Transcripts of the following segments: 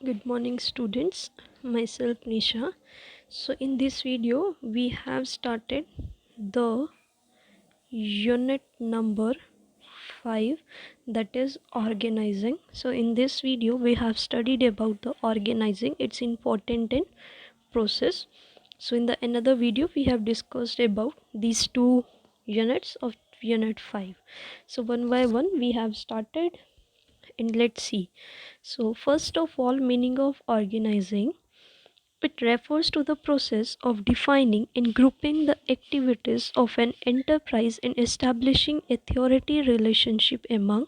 Good morning students, myself Nisha. So in this video we have started the unit number 5, that is organizing. So in this video we have studied about the organizing, its important in process. So in the another video we have discussed about these two units of unit 5. So one by one we have started and let's see. So first of all, meaning of organizing. It refers to the process of defining and grouping the activities of an enterprise and establishing authority relationship among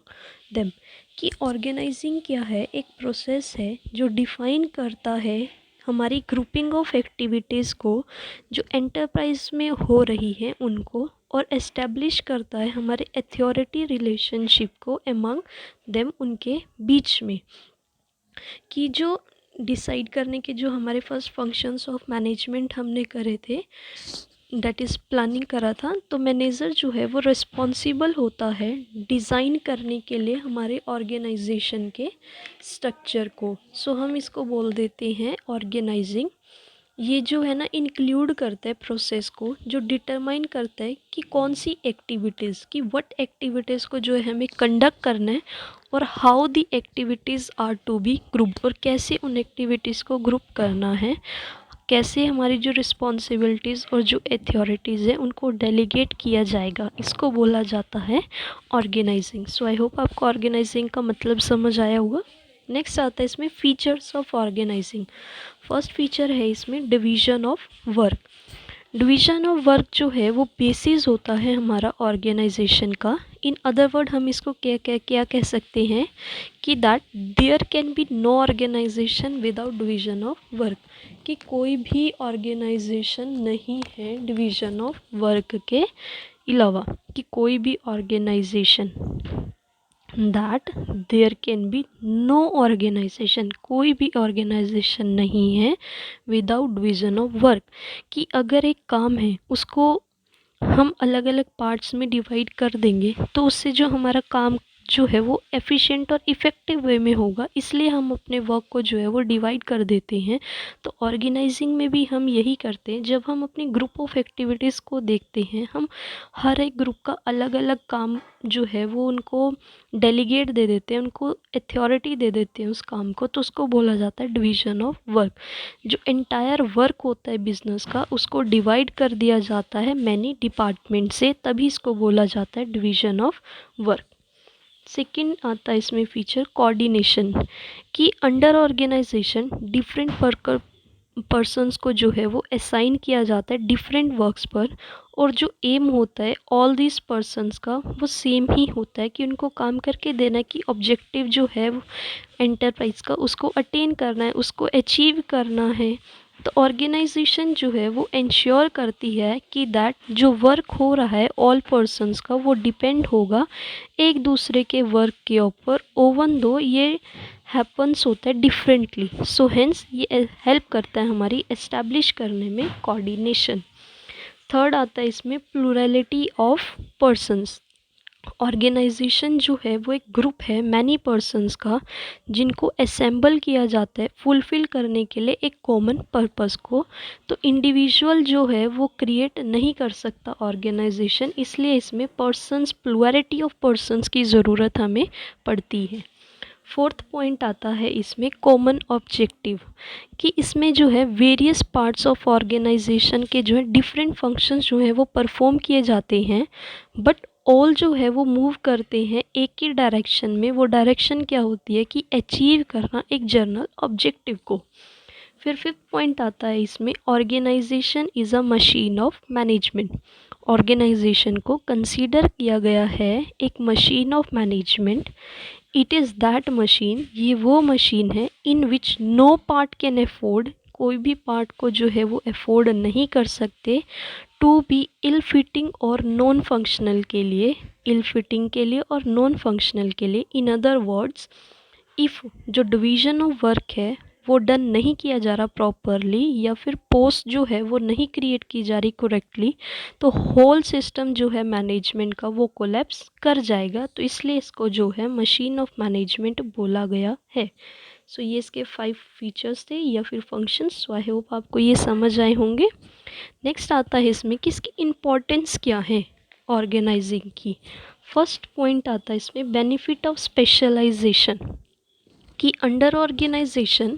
them. कि organising क्या है, एक process है जो define करता है हमारी grouping of activities को जो एंटरप्राइज में हो रही है उनको, और एस्टेब्लिश करता है हमारे अथॉरिटी रिलेशनशिप को अमंग देम, उनके बीच में, कि जो डिसाइड करने के जो हमारे फर्स्ट फंक्शंस ऑफ मैनेजमेंट हमने करे थे, दैट इज़ प्लानिंग करा था। तो मैनेजर जो है वो रिस्पॉन्सिबल होता है डिज़ाइन करने के लिए हमारे ऑर्गेनाइजेशन के स्ट्रक्चर को। सो हम इसको बोल देते हैं ऑर्गेनाइजिंग। ये जो है ना इंक्लूड करता है प्रोसेस को, जो डिटरमाइन करता है कि कौन सी एक्टिविटीज़ की व्हाट एक्टिविटीज़ को जो है हमें कंडक्ट करना है और how the activities are to be group, और कैसे उन एक्टिविटीज़ को ग्रुप करना है, कैसे हमारी जो रिस्पॉन्सिबिलिटीज़ और जो अथॉरिटीज़ है उनको डेलीगेट किया जाएगा, इसको बोला जाता है ऑर्गेनाइजिंग। सो आई होप आपको ऑर्गेनाइजिंग का मतलब समझ आया होगा। नेक्स्ट आता है इसमें features of organizing. First feature है इसमें division of work. Division of work जो है वो बेसिस होता है हमारा ऑर्गेनाइजेशन का। इन अदर वर्ड हम इसको क्या कह सकते हैं कि that there can be no organization without division of work, कि कोई भी ऑर्गेनाइजेशन नहीं है डिवीज़न ऑफ वर्क के अलावा, कि कोई भी organization, that there can be no organization, कोई भी ऑर्गेनाइजेशन नहीं है विदाउट डिवीज़न ऑफ वर्क। कि अगर एक काम है उसको हम अलग अलग पार्ट्स में डिवाइड कर देंगे तो उससे जो हमारा काम जो है वो एफिशिएंट और इफ़ेक्टिव वे में होगा, इसलिए हम अपने वर्क को जो है वो डिवाइड कर देते हैं। तो ऑर्गेनाइजिंग में भी हम यही करते हैं। जब हम अपनी ग्रुप ऑफ एक्टिविटीज़ को देखते हैं, हम हर एक ग्रुप का अलग अलग काम जो है वो उनको डेलीगेट दे देते हैं, उनको अथॉरिटी दे देते हैं उस काम को, तो उसको बोला जाता है डिवीज़न ऑफ वर्क। जो एंटायर वर्क होता है बिजनेस का उसको डिवाइड कर दिया जाता है मैनी डिपार्टमेंट से, तभी इसको बोला जाता है डिवीज़न ऑफ वर्क। सेकेंड आता है इसमें फीचर कोऑर्डिनेशन, कि अंडर ऑर्गेनाइजेशन डिफरेंट पर्सन्स को जो है वो असाइन किया जाता है डिफरेंट वर्क्स पर, और जो एम होता है ऑल दिस पर्सन्स का वो सेम ही होता है, कि उनको काम करके देना है, कि ऑब्जेक्टिव जो है वो एंटरप्राइज का उसको अटेन करना है, उसको अचीव करना है। तो ऑर्गेनाइजेशन जो है वो इंश्योर करती है कि दैट जो वर्क हो रहा है ऑल पर्सन्स का वो डिपेंड होगा एक दूसरे के वर्क के ऊपर, ओवन दो ये हैपन्स होता है डिफरेंटली। सो हेंस ये हेल्प करता है हमारी एस्टैब्लिश करने में कोऑर्डिनेशन। थर्ड आता है इसमें प्लूरलिटी ऑफ पर्सन्स। ऑर्गेनाइजेशन जो है वो एक ग्रुप है मैनी पर्सन्स का, जिनको असेंबल किया जाता है फुलफ़िल करने के लिए एक कॉमन पर्पस को। तो इंडिविजुअल जो है वो क्रिएट नहीं कर सकता ऑर्गेनाइजेशन, इसलिए इसमें पर्सन्स, प्लुरलिटी ऑफ पर्सन्स की ज़रूरत हमें पड़ती है। फोर्थ पॉइंट आता है इसमें कॉमन ऑब्जेक्टिव, कि इसमें जो है वेरियस पार्ट्स ऑफ ऑर्गेनाइजेशन के जो है डिफरेंट फंक्शंस जो है वो परफॉर्म किए जाते हैं, बट ऑल जो है वो मूव करते हैं एक ही डायरेक्शन में। वो डायरेक्शन क्या होती है कि अचीव करना एक जनरल ऑब्जेक्टिव को। फिर फिफ्थ पॉइंट आता है इसमें organisation is a machine of management. Organisation को कंसीडर किया गया है एक machine of management. It is that machine, ये वो मशीन है in which no part can afford, कोई भी पार्ट को जो है वो अफोर्ड नहीं कर सकते, टू बी इल फिटिंग और नॉन फंक्शनल के लिए, इल फिटिंग के लिए और नॉन फंक्शनल के लिए। इन अदर वर्ड्स, इफ़ जो डिवीज़न ऑफ वर्क है वो डन नहीं किया जा रहा प्रॉपरली, या फिर पोस्ट जो है वो नहीं क्रिएट की जा रही करेक्टली, तो होल सिस्टम जो है मैनेजमेंट का वो कोलैप्स कर जाएगा। तो इसलिए इसको जो है मशीन ऑफ मैनेजमेंट बोला गया है। सो ये इसके 5 फीचर्स थे या फिर फंक्शंस। सो आई होप आपको ये समझ आए होंगे। नेक्स्ट आता है इसमें कि इसकी इम्पोर्टेंस क्या है ऑर्गेनाइजिंग की। फर्स्ट पॉइंट आता है इसमें बेनिफिट ऑफ स्पेशलाइजेशन, कि अंडर ऑर्गेनाइजेशन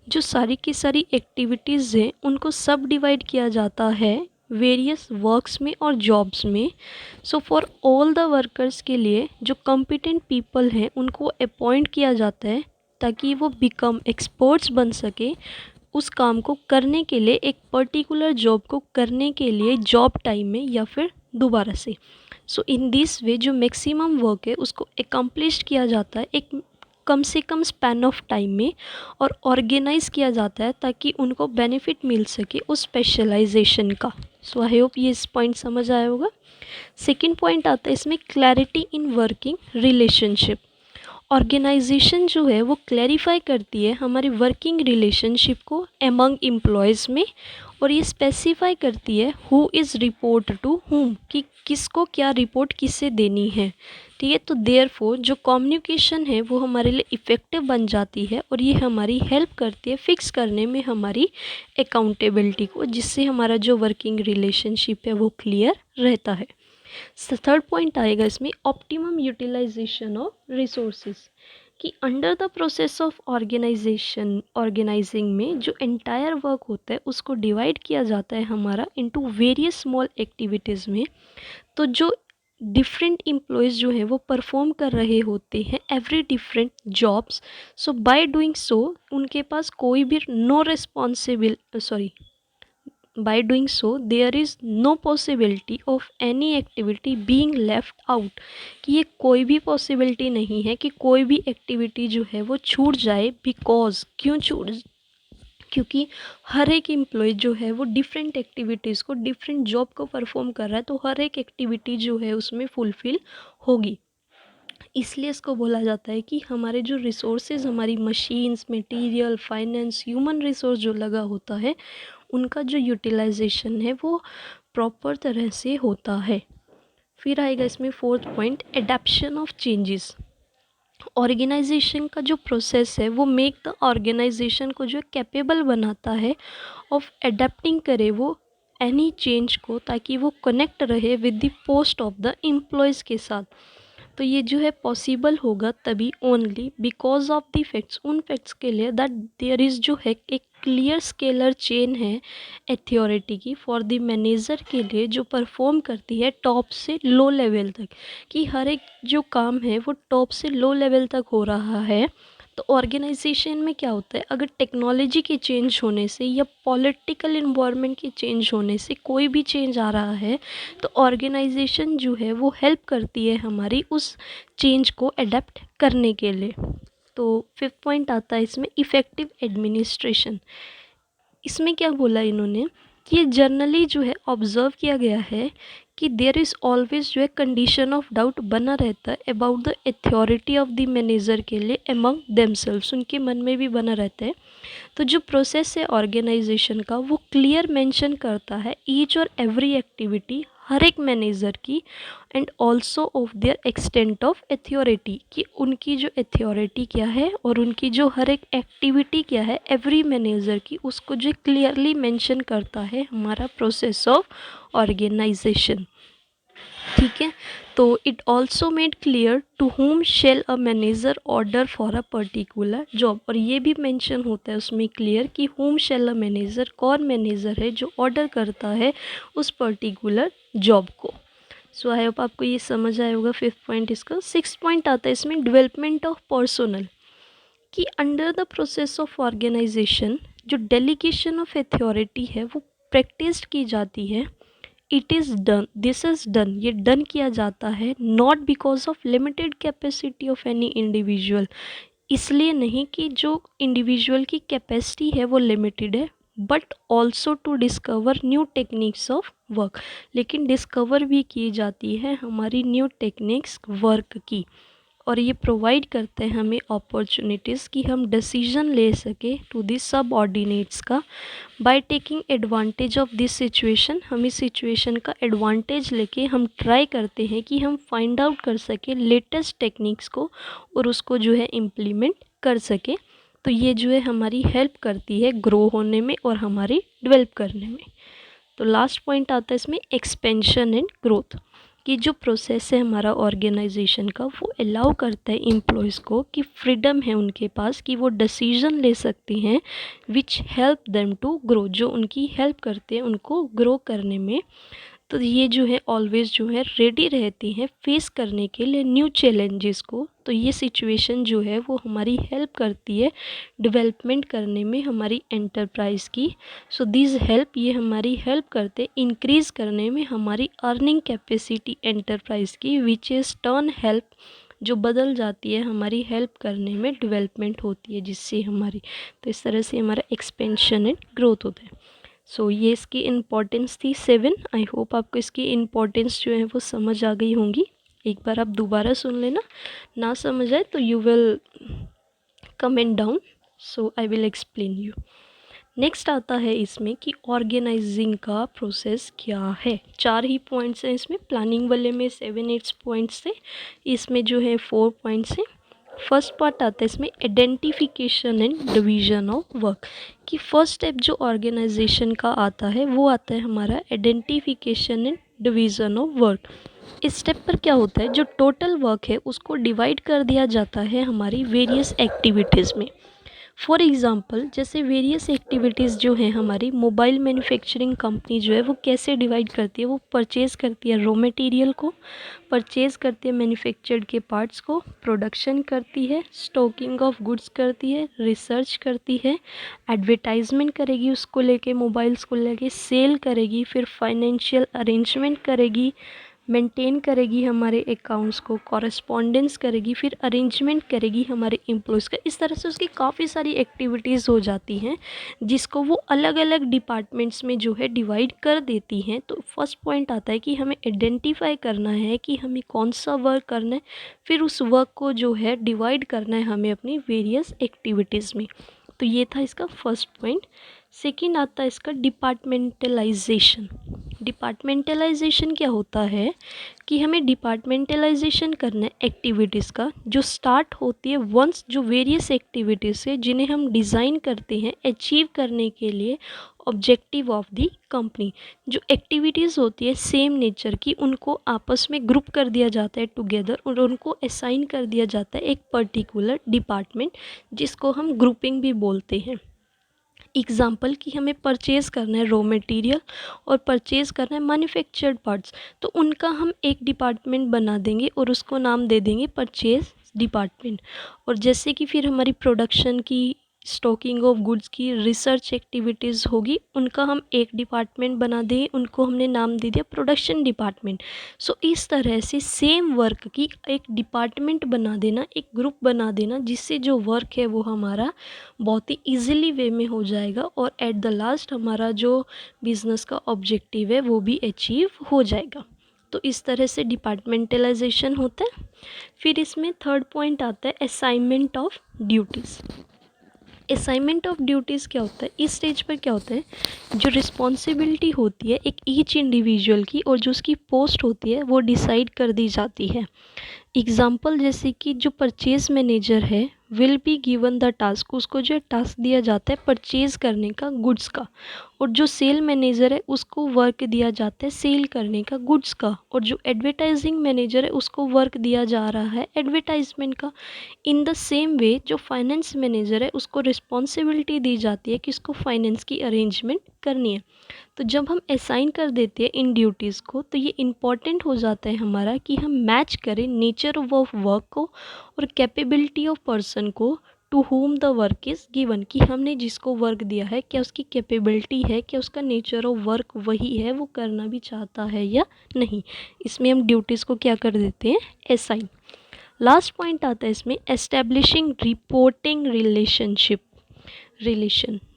जो सारी की सारी एक्टिविटीज़ हैं उनको सब डिवाइड किया जाता है वेरियस वर्क्स में और जॉब्स में। So for all the workers के लिए जो कॉम्पिटेंट पीपल हैं उनको अपॉइंट किया जाता है ताकि वो बिकम एक्सपर्ट्स बन सके उस काम को करने के लिए, एक पर्टिकुलर जॉब को करने के लिए जॉब टाइम में या फिर दोबारा से। सो इन दिस वे जो मैक्सिमम वर्क है उसको एकम्प्लिश किया जाता है एक कम से कम स्पैन ऑफ टाइम में और ऑर्गेनाइज किया जाता है ताकि उनको बेनिफिट मिल सके उस स्पेशलाइजेशन का। सो आई होप ये इस पॉइंट समझ आया होगा। सेकेंड पॉइंट आता है इसमें clarity in working relationship. Organization जो है वो क्लैरिफाई करती है हमारी वर्किंग रिलेशनशिप को एमंग एम्प्लॉयज़ में, और ये स्पेसिफाई करती है who is report to whom, कि किसको क्या रिपोर्ट किससे देनी है। ठीक है, तो देयरफॉर जो कम्युनिकेशन है वो हमारे लिए इफ़ेक्टिव बन जाती है और ये हमारी हेल्प करती है फिक्स करने में हमारी अकाउंटेबिलिटी को, जिससे हमारा जो वर्किंग रिलेशनशिप है वो क्लियर रहता है। थर्ड पॉइंट आएगा इसमें ऑप्टिमम यूटिलाइजेशन ऑफ रिसोर्सेज, कि under the process of organizing में जो एंटायर वर्क होता है उसको डिवाइड किया जाता है हमारा इनटू वेरियस स्मॉल एक्टिविटीज़ में। तो जो डिफरेंट एम्प्लॉयज़ जो हैं वो परफॉर्म कर रहे होते हैं every different jobs. So by doing so उनके पास कोई भी by doing so there is no possibility of any activity being left out, कि ये कोई भी पॉसिबिलिटी नहीं है कि कोई भी एक्टिविटी जो है वो छूट जाए। बिकॉज क्यों छूट, क्योंकि हर एक एम्प्लॉय जो है वो डिफरेंट एक्टिविटीज़ को, डिफरेंट जॉब को परफॉर्म कर रहा है, तो हर एक एक्टिविटी जो है उसमें फुलफिल होगी। इसलिए इसको बोला जाता है कि हमारे जो रिसोर्सेज, हमारी machines, material, finance, human resource जो लगा होता है उनका जो यूटिलाइजेशन है वो प्रॉपर तरह से होता है। फिर आएगा इसमें fourth point adaption of changes. Organization का जो प्रोसेस है वो मेक द ऑर्गेनाइजेशन को जो कैपेबल बनाता है ऑफ एडेप्टिंग करे वो एनी चेंज को, ताकि वो कनेक्ट रहे with the post of the employees के साथ। तो ये जो है पॉसिबल होगा तभी only because of the facts, उन फैक्ट्स के लिए दैट देयर इज़ जो है एक क्लियर स्केलर चेन है अथॉरिटी की फॉर द मैनेजर के लिए, जो परफॉर्म करती है टॉप से लो लेवल तक, कि हर एक जो काम है वो टॉप से लो लेवल तक हो रहा है। तो ऑर्गेनाइजेशन में क्या होता है, अगर टेक्नोलॉजी के चेंज होने से या पॉलिटिकल इन्वायरमेंट के चेंज होने से कोई भी चेंज आ रहा है तो ऑर्गेनाइजेशन जो है वो हेल्प करती है हमारी उस चेंज को अडेप्ट करने के लिए। तो फिफ्थ पॉइंट आता है इसमें इफ़ेक्टिव एडमिनिस्ट्रेशन। इसमें क्या बोला इन्होंने कि जनरली जो है ऑब्ज़र्व किया गया है कि देयर इज़ ऑलवेज जो है कंडीशन ऑफ डाउट बना रहता है about the authority of the manager के लिए एमंग देमसेल्व्स, उनके मन में भी बना रहता है। तो जो प्रोसेस है ऑर्गेनाइजेशन का वो क्लियर मेंशन करता है ईच और एवरी एक्टिविटी हर एक मैनेजर की, and also of their extent of authority, कि उनकी जो अथॉरिटी क्या है और उनकी जो हर एक एक्टिविटी क्या है एवरी मैनेजर की, उसको जो क्लियरली मेंशन करता है हमारा प्रोसेस ऑफ ऑर्गेनाइजेशन। ठीक है, तो it also made clear to whom shall a manager order for a particular job, और ये भी मेंशन होता है उसमें क्लियर कि होम शेल अ मैनेजर, कौन मैनेजर है जो ऑर्डर करता है उस पर्टिकुलर जॉब को। सो आई होप आपको ये समझ आया होगा फिफ्थ पॉइंट इसका। सिक्स पॉइंट आता है इसमें डेवलपमेंट ऑफ पर्सनल, कि under the process of organization जो डेलीगेशन ऑफ अथॉरिटी है वो प्रैक्टिस की जाती है। It is done, this is done, ये डन किया जाता है not because of limited capacity of any individual, इसलिए नहीं कि जो इंडिविजुअल की कैपेसिटी है वो लिमिटेड है, but also to discover new techniques of work, लेकिन डिस्कवर भी की जाती है हमारी न्यू टेक्निक्स वर्क की, और ये प्रोवाइड करते हैं हमें अपॉर्चुनिटीज़ कि हम डिसीजन ले सके टू दिस सबऑर्डिनेट्स का। By taking advantage of this situation, हम इस सिचुएशन का एडवांटेज लेके हम ट्राई करते हैं कि हम फाइंड आउट कर सके लेटेस्ट टेक्निक्स को और उसको जो है इम्प्लीमेंट कर सके। तो ये जो है हमारी हेल्प करती है ग्रो होने में और हमारी डेवलप करने में। तो लास्ट पॉइंट आता है इसमें एक्सपेंशन एंड ग्रोथ, कि जो प्रोसेस है हमारा ऑर्गेनाइजेशन का वो अलाउ करता है एम्प्लॉयज़ को कि फ्रीडम है उनके पास कि वो डिसीजन ले सकती हैं which help them to grow, जो उनकी हेल्प करते हैं उनको ग्रो करने में। तो ये जो है ऑलवेज जो है रेडी रहती हैं फेस करने के लिए न्यू चैलेंजेस को। तो ये सिचुएशन जो है वो हमारी हेल्प करती है डेवलपमेंट करने में हमारी एंटरप्राइज की। सो दिस हेल्प, ये हमारी हेल्प करते इंक्रीज़ करने में हमारी अर्निंग कैपेसिटी एंटरप्राइज की, विच इज़ टर्न हेल्प, जो बदल जाती है हमारी हेल्प करने में डेवलपमेंट होती है जिससे हमारी, तो इस तरह से हमारा एक्सपेंशन एंड ग्रोथ होता है। सो ये इसकी इम्पोर्टेंस थी 7। आई होप आपको इसकी इम्पोर्टेंस जो है वो समझ आ गई होंगी। एक बार आप दोबारा सुन लेना, ना समझ आए तो you will comment down, so I will explain you. Next आता है इसमें कि ऑर्गेनाइजिंग का प्रोसेस क्या है। 4 ही पॉइंट्स हैं इसमें, प्लानिंग वाले में 7-8 पॉइंट्स थे, इसमें जो है 4 पॉइंट्स हैं। फर्स्ट पार्ट आता है इसमें identification and division of work, कि फर्स्ट स्टेप जो ऑर्गेनाइजेशन का आता है वो आता है हमारा identification and division of work. इस स्टेप पर क्या होता है, जो टोटल वर्क है उसको डिवाइड कर दिया जाता है हमारी वेरियस एक्टिविटीज़ में। फॉर एग्ज़ाम्पल जैसे वेरियस एक्टिविटीज़ जो हैं हमारी मोबाइल मैन्युफैक्चरिंग कंपनी जो है वो कैसे डिवाइड करती है, वो परचेज़ करती है रॉ मटेरियल को, परचेज़ करती है मैन्युफैक्चर्ड के पार्ट्स को, प्रोडक्शन करती है, स्टॉकिंग ऑफ गुड्स करती है, रिसर्च करती है, एडवर्टाइजमेंट करेगी उसको लेके, मोबाइल्स को लेके सेल करेगी, फिर फाइनेंशियल अरेंजमेंट करेगी, मेंटेन करेगी हमारे अकाउंट्स को, कॉरेस्पॉन्डेंस करेगी, फिर अरेंजमेंट करेगी हमारे एम्प्लॉयज़ का। इस तरह से उसकी काफ़ी सारी एक्टिविटीज़ हो जाती हैं जिसको वो अलग अलग डिपार्टमेंट्स में जो है डिवाइड कर देती हैं। तो फर्स्ट पॉइंट आता है कि हमें आइडेंटिफाई करना है कि हमें कौन सा वर्क करना है, फिर उस वर्क को जो है डिवाइड करना है हमें अपनी वेरियस एक्टिविटीज़ में। तो ये था इसका फर्स्ट पॉइंट। सेकेंड आता है इसका डिपार्टमेंटलाइजेशन। डिपार्टमेंटलाइजेशन क्या होता है कि हमें डिपार्टमेंटलाइजेशन करना है एक्टिविटीज़ का, जो स्टार्ट होती है वंस जो वेरियस एक्टिविटीज़ है जिन्हें हम डिज़ाइन करते हैं अचीव करने के लिए ऑब्जेक्टिव ऑफ द कंपनी। जो एक्टिविटीज़ होती है सेम नेचर की, उनको आपस में ग्रुप कर दिया जाता है टुगेदर और उनको असाइन कर दिया जाता है एक पर्टिकुलर डिपार्टमेंट, जिसको हम ग्रुपिंग भी बोलते हैं। एग्ज़ाम्पल कि हमें परचेज़ करना है रॉ मटेरियल और परचेज़ करना है मैन्युफैक्चर्ड पार्ट्स, तो उनका हम एक डिपार्टमेंट बना देंगे और उसको नाम दे देंगे परचेज़ डिपार्टमेंट। और जैसे कि फिर हमारी प्रोडक्शन की, स्टॉकिंग ऑफ गुड्स की, रिसर्च एक्टिविटीज़ होगी, उनका हम एक डिपार्टमेंट बना दें, उनको हमने नाम दे दिया प्रोडक्शन डिपार्टमेंट। सो इस तरह से सेम वर्क की एक डिपार्टमेंट बना देना, एक ग्रुप बना देना, जिससे जो वर्क है वो हमारा बहुत ही ईजिली वे में हो जाएगा और एट द लास्ट हमारा जो बिज़नेस का ऑब्जेक्टिव है वो भी अचीव हो जाएगा। तो इस तरह से डिपार्टमेंटलाइजेशन होता है। फिर इसमें थर्ड पॉइंट आता है assignment of duties. Assignment of duties क्या होता है, इस स्टेज पर क्या होता है, जो रिस्पॉन्सिबिलिटी होती है एक ईच इंडिविजुअल की और जो उसकी पोस्ट होती है वो डिसाइड कर दी जाती है। एग्ज़ाम्पल जैसे कि जो परचेज़ मैनेजर है will be given the task, उसको जो टास्क दिया जाता है परचेज़ करने का गुड्स का, और जो सेल मैनेजर है उसको वर्क दिया जाता है सेल करने का गुड्स का, और जो एडवर्टाइजिंग मैनेजर है उसको वर्क दिया जा रहा है एडवर्टाइजमेंट का। इन द सेम वे जो फाइनेंस मैनेजर है उसको रिस्पॉन्सिबिलिटी दी जाती है कि इसको फाइनेंस की अरेंजमेंट करनी है। तो जब हम असाइन कर देते हैं इन ड्यूटीज़ को तो ये इम्पॉर्टेंट हो जाता है हमारा कि हम मैच करें नेचर ऑफ वर्क को और कैपेबिलिटी ऑफ पर्सन को to whom the work is given, कि हमने जिसको वर्क दिया है क्या उसकी कैपेबिलिटी है, क्या उसका नेचर ऑफ वर्क वही है, वो करना भी चाहता है या नहीं। इसमें हम ड्यूटीज़ को क्या कर देते हैं, असाइन। लास्ट पॉइंट आता है इसमें एस्टेब्लिशिंग रिपोर्टिंग रिलेशन।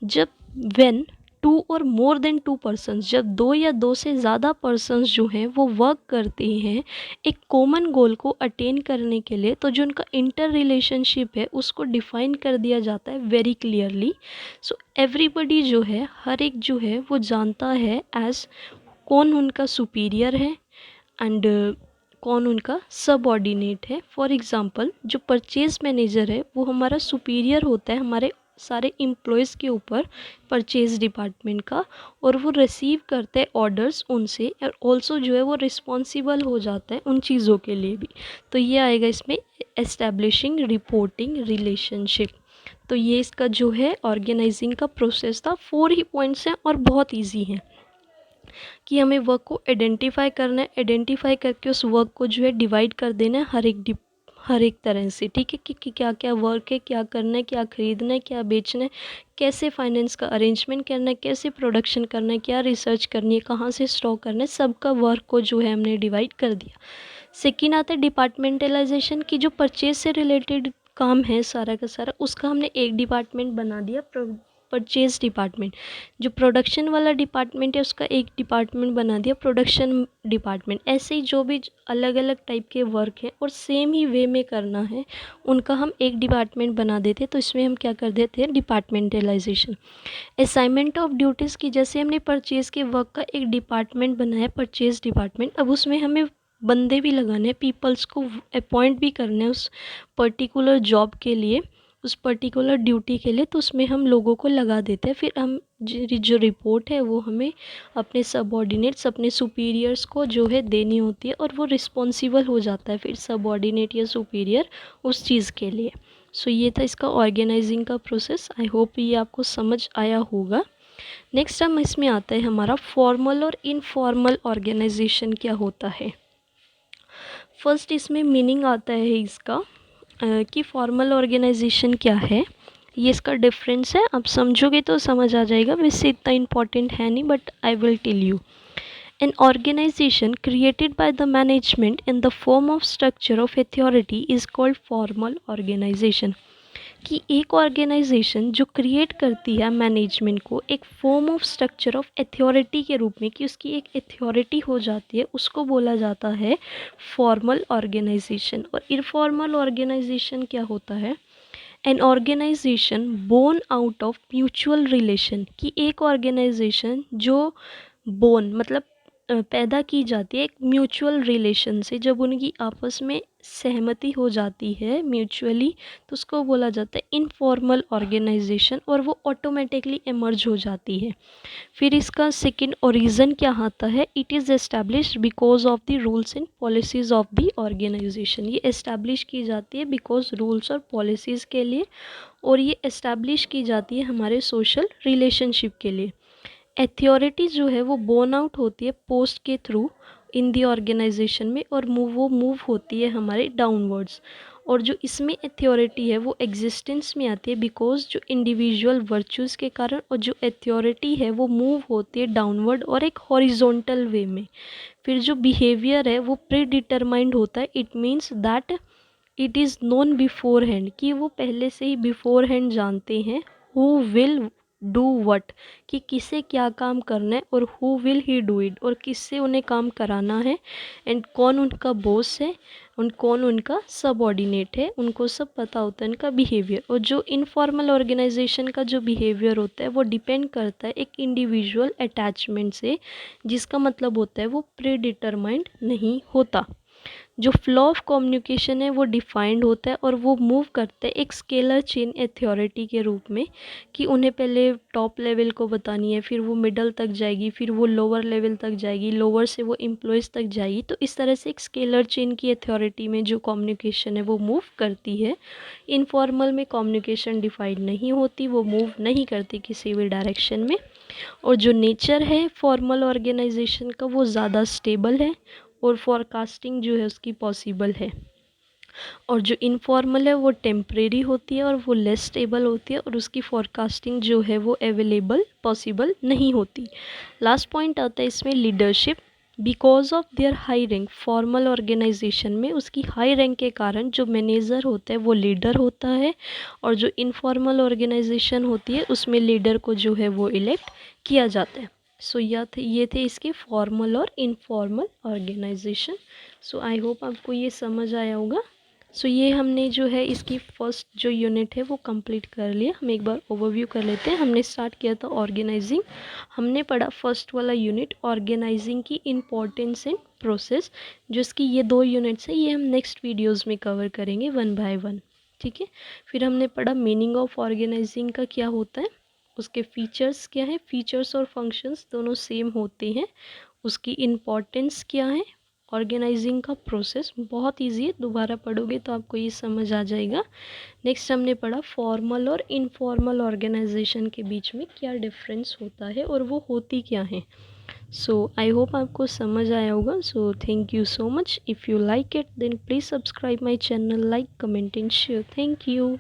जब व्हेन 2 और मोर देन 2 पर्सन्स, जब 2 या 2 से ज़्यादा पर्सन्स जो हैं वो वर्क करते हैं एक कॉमन गोल को अटेन करने के लिए, तो जो उनका इंटर रिलेशनशिप है उसको डिफ़ाइन कर दिया जाता है वेरी क्लियरली। सो एवरीबडी जो है, हर एक जो है वो जानता है एज कौन उनका सुपीरियर है एंड कौन उनका सबऑर्डिनेट है। फॉर एग्ज़ाम्पल जो परचेज़ मैनेजर है वो हमारा सुपीरियर होता है हमारे सारे एम्प्लॉयज़ के ऊपर परचेज़ डिपार्टमेंट का, और वो रिसीव करते हैं ऑर्डर्स उनसे, और ऑल्सो जो है वो रिस्पॉन्सिबल हो जाता है उन चीज़ों के लिए भी। तो ये आएगा इसमें एस्टैब्लिशिंग रिपोर्टिंग रिलेशनशिप। तो ये इसका जो है ऑर्गेनाइजिंग का प्रोसेस था। 4 ही पॉइंट्स हैं और बहुत ईजी हैं कि हमें वर्क को आइडेंटिफाई करना है, आइडेंटिफाई करके उस वर्क को जो है डिवाइड कर देना है हर एक तरह से, ठीक है, कि क्या क्या वर्क है, क्या करना है, क्या खरीदना है, क्या बेचना है, कैसे फाइनेंस का अरेंजमेंट करना है, कैसे प्रोडक्शन करना है, क्या रिसर्च करनी है, कहाँ से स्टॉक करना है, सबका वर्क को जो है हमने डिवाइड कर दिया। सेकेंड आता है डिपार्टमेंटलाइजेशन की, जो परचेज से रिलेटेड काम है सारा का सारा, उसका हमने एक डिपार्टमेंट बना दिया, परचेज डिपार्टमेंट। जो प्रोडक्शन वाला डिपार्टमेंट है उसका एक डिपार्टमेंट बना दिया, प्रोडक्शन डिपार्टमेंट। ऐसे ही जो भी अलग अलग टाइप के वर्क हैं और सेम ही वे में करना है, उनका हम एक डिपार्टमेंट बना देते, तो इसमें हम क्या कर देते हैं, डिपार्टमेंटलाइजेशन। असाइनमेंट ऑफ ड्यूटीज़ की, जैसे हमने परचेज़ के वर्क का एक डिपार्टमेंट बनाया, परचेज़ डिपार्टमेंट, अब उसमें हमें बंदे भी लगाने हैं, पीपल्स को अपॉइंट भी करने हैं उस पर्टिकुलर जॉब के लिए, उस पर्टिकुलर ड्यूटी के लिए, तो उसमें हम लोगों को लगा देते हैं। फिर हम जो रिपोर्ट है वो हमें अपने सबऑर्डिनेट्स, अपने सुपीरियर्स को जो है देनी होती है, और वो रिस्पॉन्सिबल हो जाता है फिर सबऑर्डिनेट या सुपीरियर उस चीज़ के लिए। सो ये था इसका ऑर्गेनाइजिंग का प्रोसेस। आई होप ये आपको समझ आया होगा। नेक्स्ट हम इसमें आता है हमारा फॉर्मल और इनफॉर्मल ऑर्गेनाइजेशन क्या होता है। फर्स्ट इसमें मीनिंग आता है इसका कि फॉर्मल ऑर्गेनाइजेशन क्या है, ये इसका डिफरेंस है। आप समझोगे तो समझ आ जाएगा, वैसे इतना इम्पॉर्टेंट है नहीं, but I will tell you. An organization created by the management in the form of structure of authority is called formal organization। कि एक ऑर्गेनाइजेशन जो क्रिएट करती है मैनेजमेंट को एक form of structure of authority के रूप में, कि उसकी एक अथॉरिटी हो जाती है, उसको बोला जाता है फॉर्मल ऑर्गेनाइजेशन। और इनफॉर्मल ऑर्गेनाइजेशन क्या होता है, an organization born out of mutual relation. कि एक ऑर्गेनाइजेशन जो बोर्न मतलब पैदा की जाती है एक म्यूचुअल रिलेशन से, जब उनकी आपस में सहमति हो जाती है म्यूचुअली, तो उसको बोला जाता है इनफॉर्मल ऑर्गेनाइजेशन, और वो ऑटोमेटिकली इमर्ज हो जाती है। फिर इसका सेकंड ओरिजिन क्या आता है, it is established because of the rules and policies of the organization. ये एस्टैब्लिश की जाती है बिकॉज रूल्स और पॉलिसीज़ के लिए, और ये एस्टैब्लिश की जाती है हमारे सोशल रिलेशनशिप के लिए। अथॉरिटी जो है वो बोर्न आउट होती है पोस्ट के थ्रू इन दी ऑर्गेनाइजेशन में, और वो मूव होती है हमारे डाउनवर्ड्स। और जो इसमें अथॉरिटी है वो एग्जिस्टेंस में आती है बिकॉज जो इंडिविजुअल वर्चूज़ के कारण, और जो अथॉरिटी है वो मूव होती है डाउनवर्ड और एक हॉरिजॉन्टल वे में। फिर जो बिहेवियर है वो प्री डिटरमाइंड होता है, it means that it is known before hand, कि वो पहले से ही बिफोर हैंड जानते हैं हु विल डू वट, कि किसे क्या काम करना है, और who will he do it, और किससे उन्हें काम कराना है, एंड कौन उनका बॉस है, और कौन उनका सबऑर्डिनेट है, उनको सब पता होता है इनका बिहेवियर। और जो इनफॉर्मल ऑर्गेनाइजेशन का जो बिहेवियर होता है वो डिपेंड करता है एक इंडिविजुअल अटैचमेंट से, जिसका मतलब होता है वो प्री डिटरमाइंड नहीं होता। जो फ्लो ऑफ कम्युनिकेशन है वो डिफाइंड होता है, और वो मूव करता है एक स्केलर चेन अथॉरिटी के रूप में, कि उन्हें पहले टॉप लेवल को बतानी है, फिर वो मिडल तक जाएगी, फिर वो लोअर लेवल तक जाएगी, लोअर से वो एम्प्लॉयज़ तक जाएगी। तो इस तरह से एक स्केलर चेन की अथॉरिटी में जो कम्युनिकेशन है वो मूव करती है। इनफॉर्मल में कम्युनिकेशन डिफाइंड नहीं होती, वो मूव नहीं करती किसी भी डायरेक्शन में। और जो नेचर है फॉर्मल ऑर्गेनाइजेशन का वो ज़्यादा स्टेबल है, और फॉरकास्टिंग जो है उसकी पॉसिबल है। और जो इनफॉर्मल है वो टेम्परेरी होती है, और वो लेस स्टेबल होती है, और उसकी फॉरकास्टिंग जो है वो अवेलेबल पॉसिबल नहीं होती। लास्ट पॉइंट आता है इसमें leadership. Because of their high rank, formal organization में उसकी हाई रैंक के कारण जो मैनेजर होता है वो लीडर होता है, और जो इनफॉर्मल ऑर्गेनाइजेशन होती है उसमें लीडर को जो है वो इलेक्ट किया जाता है। सो ये थे इसके फॉर्मल और informal organization. So I hope आपको ये समझ आया होगा। सो ये हमने जो है इसकी फर्स्ट जो यूनिट है वो कंप्लीट कर लिया। हम एक बार ओवरव्यू कर लेते हैं। हमने स्टार्ट किया था ऑर्गेनाइजिंग, हमने पढ़ा फर्स्ट वाला यूनिट ऑर्गेनाइजिंग की इम्पोर्टेंस एंड प्रोसेस। जो इसकी ये 2 यूनिट्स हैं ये हम नेक्स्ट वीडियोज़ में कवर करेंगे 1 बाय 1। ठीक है। फिर हमने पढ़ा मीनिंग ऑफ ऑर्गेनाइजिंग का क्या होता है, उसके फीचर्स क्या है, फीचर्स और फंक्शंस दोनों सेम होते हैं, उसकी इम्पोर्टेंस क्या है, ऑर्गेनाइजिंग का प्रोसेस बहुत इजी है, दोबारा पढ़ोगे तो आपको ये समझ आ जाएगा। नेक्स्ट हमने पढ़ा फॉर्मल और इनफॉर्मल ऑर्गेनाइजेशन के बीच में क्या डिफरेंस होता है और वो होती क्या है। सो आई होप आपको समझ आया होगा। So thank you so much. If you like it then please subscribe my channel, like comment and share. Thank you.